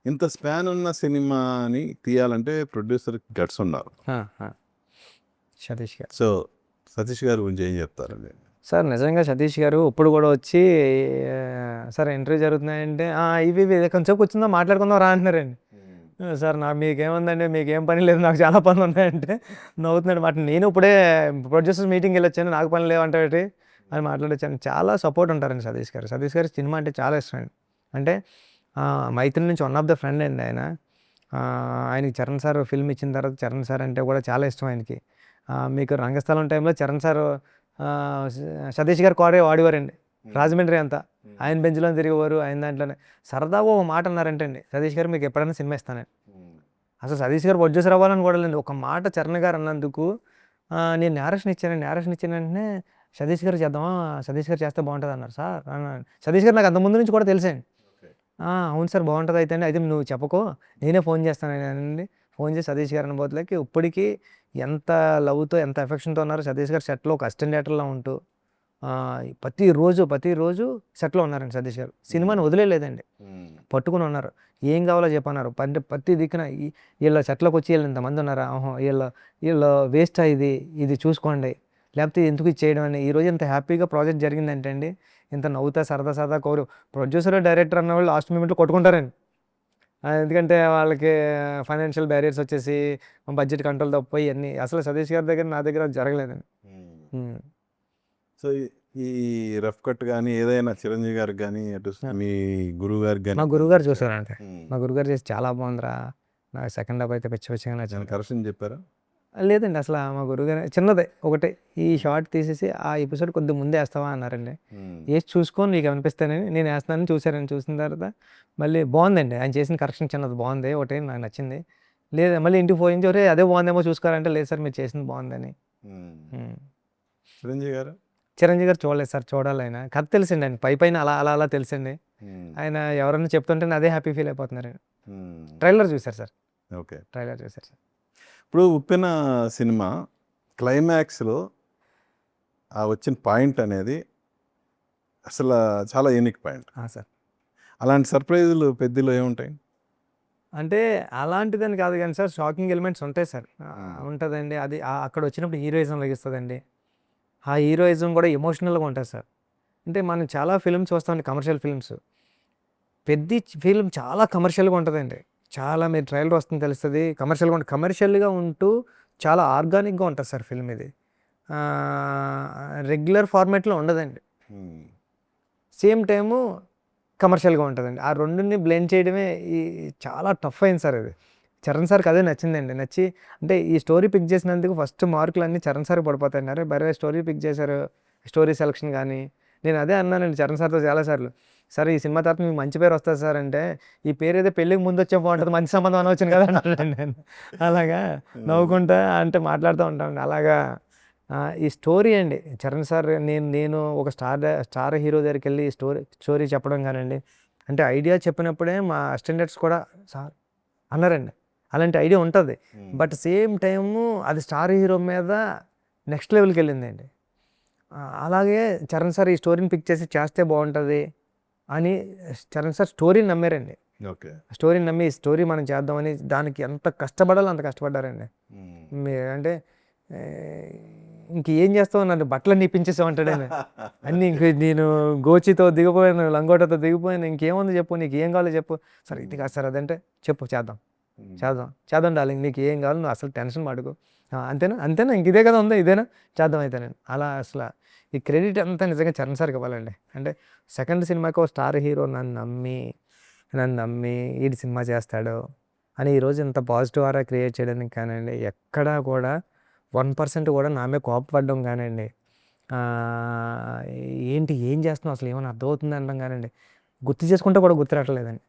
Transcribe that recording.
ఇంత స్పాన్ ఉన్న సినిమాని తీయాలంటే ప్రొడ్యూసర్ గట్స్ ఉన్నారు. సతీష్ గారు. సో సతీష్ గారి గురించి ఏం చెప్తారండి? సార్ నిజంగా సతీష్ గారు ఇప్పుడు కూడా వచ్చి సార్ ఇంటర్వ్యూ జరుగుతున్నాయంటే ఇవి ఇవి కొంచెం కూర్చుందా మాట్లాడుకుందాం రా అంటున్నారండి. సార్ మీకేముందండి, మీకేం పని లేదు, నాకు చాలా పనులు ఉన్నాయంటే నవ్వుతున్నాడు మాట. నేను ఇప్పుడే ప్రొడ్యూసర్స్ మీటింగ్కి వెళ్ళొచ్చాను, నాకు పని లేవంటే అని మాట్లాడొచ్చాను. చాలా సపోర్ట్ ఉంటారండి సతీష్ గారు. సతీష్ గారి సినిమా అంటే చాలా ఇష్టం అండి. అంటే మైత్రి నుంచి వన్ ఆఫ్ ద ఫ్రెండ్ అండి ఆయన. ఆయనకి చరణ్ సార్ ఫిల్మ్ ఇచ్చిన తర్వాత చరణ్ సార్ అంటే కూడా చాలా ఇష్టం ఆయనకి. మీకు రంగస్థలం టైంలో చరణ్ సార్ సతీష్ గారు కోరే వాడేవారండి రాజమండ్రి అంతా. ఆయన బెంచ్లో తిరిగేవారు, ఆయన దాంట్లోనే. సరదాగా ఒక మాట అన్నారంటే అండి, సతీష్ గారు మీకు ఎప్పుడైనా సినిమా ఇస్తాను. అసలు సతీష్ గారు ప్రొడ్యూసర్ అవ్వాలని కూడా లేదు, ఒక మాట చరణ్ గారు అన్నందుకు నేను నేరేషన్ ఇచ్చిన వెంటనే సతీష్ గారు చేద్దామా, సతీష్ గారు చేస్తే బాగుంటుంది అన్నారు సార్ అన్నాను. సతీష్ గారు నాకు అంత ముందు నుంచి కూడా తెలుసండి. అవును సార్ బాగుంటుంది అయితే నువ్వు చెప్పకో, నేనే ఫోన్ చేస్తాను అండి. ఫోన్ చేసి సతీష్ గారు అనుభూతులకి ఇప్పటికీ ఎంత లవ్తో ఎంత ఎఫెక్షన్తో ఉన్నారు. సతీష్ గారు సెట్లో ఒక అసిస్టెంట్ డైరెక్టర్లో ఉంటూ ప్రతిరోజు సెట్లో ఉన్నారండి సతీష్ గారు. సినిమాని వదిలేలేదండి, పట్టుకుని ఉన్నారు. ఏం కావాలో చెప్పన్నారు. ప్రతి దిక్కున వీళ్ళ సెట్లోకి వచ్చి వీళ్ళు ఇంతమంది ఉన్నారా, వీళ్ళ వేస్ట్ ఇది చూసుకోండి, లేకపోతే ఎందుకు ఇది చేయడం అని. ఈరోజు ఇంత హ్యాపీగా ప్రాజెక్ట్ జరిగిందంటే అండి, ఇంత నవ్వుతా సరదా కోరు. ప్రొడ్యూసర్ డైరెక్టర్ అన్న వాళ్ళు లాస్ట్ మూమెంట్లో కొట్టుకుంటారండి. ఎందుకంటే వాళ్ళకి ఫైనాన్షియల్ బ్యారియర్స్ వచ్చేసి బడ్జెట్ కంట్రోల్ తప్పిపోయి అన్నీ. అసలు సతీష్ గారి దగ్గర నా దగ్గర జరగలేదండి. సో ఈ రఫ్ కట్ కానీ ఏదైనా చిరంజీవి గారికి కానీ అటు మీ గురువు గారికి కానీ? మా గురువుగారు చూసారంటే, మా గురువుగారు చేసి చాలా బాగుందిరా, నాకు సెకండ్ హాఫ్ అయితే పిచ్చగా నచ్చింది. కరెక్షన్ చెప్పారా? లేదండి, అసలు మా గురువుగారు చిన్నదే ఒకటే, ఈ షార్ట్ తీసేసి ఆ ఎపిసోడ్ కొద్ది ముందే వేస్తావా అన్నారండి. వేసి చూసుకొని నీకు అనిపిస్తానని నేను వేస్తానని చూసారని. చూసిన తర్వాత మళ్ళీ బాగుందండి, ఆయన చేసిన కరెక్షన్ చిన్నది బాగుంది, ఒకటే నాకు నచ్చింది. లేదా మళ్ళీ ఇంటికి ఫోన్ చేసి అదే బాగుందేమో చూసుకోవాలంటే లేదు సార్ మీరు చేసింది బాగుందని. చిరంజీవి గారు చూడలేదు సార్, చూడాలి. ఆయన కథ తెలిసిండి, ఆయన పైన అలా తెలిసిండి. ఆయన ఎవరన్నా చెప్తుంటే అదే హ్యాపీ ఫీల్ అయిపోతున్నారు. ట్రైలర్ చూశారు సార్. ఓకే, ట్రైలర్ చూశారు సార్. ఇప్పుడు ఉప్పెన సినిమా క్లైమాక్స్లో వచ్చిన పాయింట్ అనేది అసలు చాలా యూనిక్ పాయింట్ సార్. అలాంటి సర్ప్రైజులు పెద్దలో ఏముంటాయి అంటే అలాంటిదని కాదు కానీ సార్, షాకింగ్ ఎలిమెంట్స్ ఉంటాయి సార్. ఉంటుందండి, అది అక్కడ వచ్చినప్పుడు హీరోయిజం లభిస్తుందండి. ఆ హీరోయిజం కూడా ఎమోషనల్గా ఉంటుంది సార్. అంటే మనం చాలా ఫిల్మ్స్ చూస్తామండి, కమర్షియల్ ఫిల్మ్స్. పెద్ద ఫిల్మ్ చాలా కమర్షియల్గా ఉంటుందండి. చాలా మీరు ట్రైలర్ వస్తుంది తెలుస్తుంది, కమర్షియల్గా ఉంటూ చాలా ఆర్గానిక్గా ఉంటుంది సార్ ఫిల్మ్. ఇది రెగ్యులర్ ఫార్మాట్లో ఉండదండి, సేమ్ టైము కమర్షియల్గా ఉంటుందండి. ఆ రెండుని బ్లెండ్ చేయడమే చాలా టఫ్ అయింది సార్. ఇది చరణ్ సార్కి అదే నచ్చిందండి. నచ్చి అంటే ఈ స్టోరీ పిక్ చేసినందుకు ఫస్ట్ మార్కులు అన్నీ చరణ్ సార్కి పడిపోతాయి. బరే స్టోరీ పిక్ చేశారు, స్టోరీ సెలక్షన్ కానీ. నేను అదే అన్నానండి చరణ్ సార్తో చాలాసార్లు, సార్ ఈ సినిమా తర్వాత మీకు మంచి పేరు వస్తుంది సార్ అంటే, ఈ పేరు ఏదో పెళ్ళికి ముందు వచ్చే బాగుంటుంది, మంచి సంబంధం అని వచ్చింది కదా అంటానండి నేను. అలాగా నవ్వుకుంటా అంటే మాట్లాడుతూ ఉంటామండి. అలాగా ఈ స్టోరీ అండి చరణ్ సార్, నేను ఒక స్టార్ హీరో దగ్గరికి వెళ్ళి స్టోరీ చెప్పడం కానండి, అంటే ఐడియా చెప్పినప్పుడే మా అసిస్టెంట్స్ కూడా సార్ అన్నారండి. అలాంటి ఐడియా ఉంటుంది, బట్ సేమ్ టైము అది స్టార్ హీరో మీద నెక్స్ట్ లెవెల్కి వెళ్ళిందండి. అలాగే చరణ్ సార్ ఈ స్టోరీని పిక్ చేసి చేస్తే బాగుంటుంది అని చరణ్ సార్ స్టోరీని నమ్మారండి. స్టోరీని నమ్మి ఈ స్టోరీ మనం చేద్దామని దానికి ఎంత కష్టపడాలో అంత కష్టపడ్డారండి. అంటే ఇంకేం చేస్తావు, నన్ను బట్టలు నిప్పించేసామంటాడు ఆయన. అన్నీ నేను గోచితో దిగిపోయాను, లంగోటతో దిగిపోయాను, ఇంకేముంది చెప్పు, నీకు ఏం కావాలో చెప్పు. సార్ ఇది కాదు సార్ అదంటే, చెప్పు చేద్దాం డార్లింగ్, నీకు ఏం కావాలి, నువ్వు అసలు టెన్షన్ పడుకో, అంతేనా ఇంక ఇదే కదా ఉందా, ఇదేనా చేద్దాం అయితే నేను. అలా అసలు ఈ క్రెడిట్ అంతా నిజంగా చరణ్ సార్కి ఇవ్వాలండి. అంటే సెకండ్ సినిమాకి ఒక స్టార్ హీరో నన్ను నమ్మి వీడి సినిమా చేస్తాడు అని ఈరోజు ఇంత పాజిటివ్ ఆరా క్రియేట్ చేయడానికి కానివ్వండి, ఎక్కడా కూడా 1% కూడా నా మీద కోపపడడం కానివ్వండి, ఏం చేస్తున్నావు అసలు ఏమైనా అర్థమవుతుంది అనడం కానివ్వండి, గుర్తు చేసుకుంటే కూడా గుర్తురావట్లేదండి.